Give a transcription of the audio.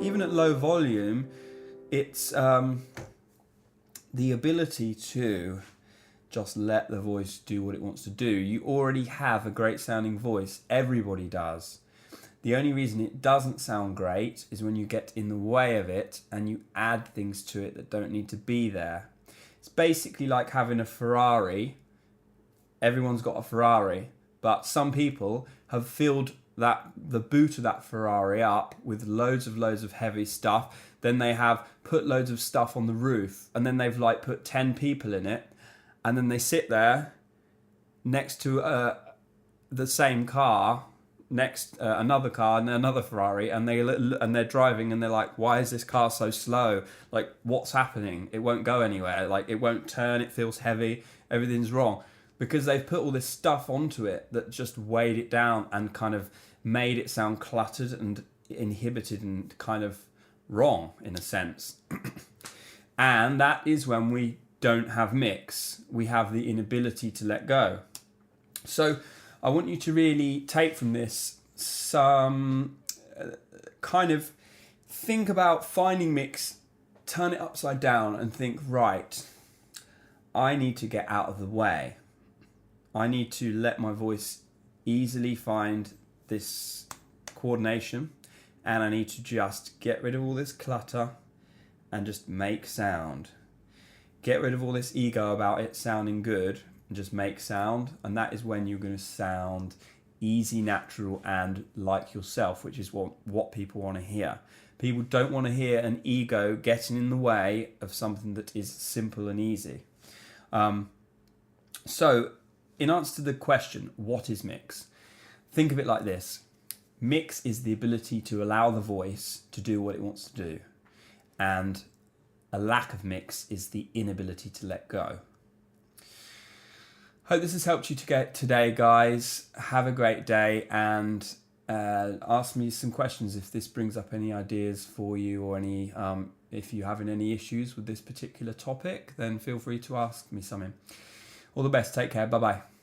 Even at low volume, it's the ability to just let the voice do what it wants to do. You already have a great sounding voice. Everybody does. The only reason it doesn't sound great is when you get in the way of it and you add things to it that don't need to be there. It's basically like having a Ferrari. Everyone's got a Ferrari, but some people have filled the boot of that Ferrari up with loads of heavy stuff. Then they have put loads of stuff on the roof, and then they've like put 10 people in it, and then they sit there next to the same car, next another car and another Ferrari, and they're driving, and they're like, why is this car so slow? Like, what's happening? It won't go anywhere. Like, it won't turn. It feels heavy. Everything's wrong. Because they've put all this stuff onto it that just weighed it down and kind of made it sound cluttered and inhibited and kind of wrong in a sense. And that is when we don't have mix. We have the inability to let go. So I want you to really take from this some kind of think about finding mix, turn it upside down and think, right, I need to get out of the way. I need to let my voice easily find this coordination, and I need to just get rid of all this clutter and just make sound. Get rid of all this ego about it sounding good and just make sound, and that is when you're going to sound easy, natural, and like yourself, which is what people want to hear. People don't want to hear an ego getting in the way of something that is simple and easy. So, in answer to the question, what is mix? Think of it like this. Mix is the ability to allow the voice to do what it wants to do. And a lack of mix is the inability to let go. Hope this has helped you today, guys. Have a great day, and ask me some questions if this brings up any ideas for you, or any if you're having any issues with this particular topic, then feel free to ask me something. All the best. Take care. Bye-bye.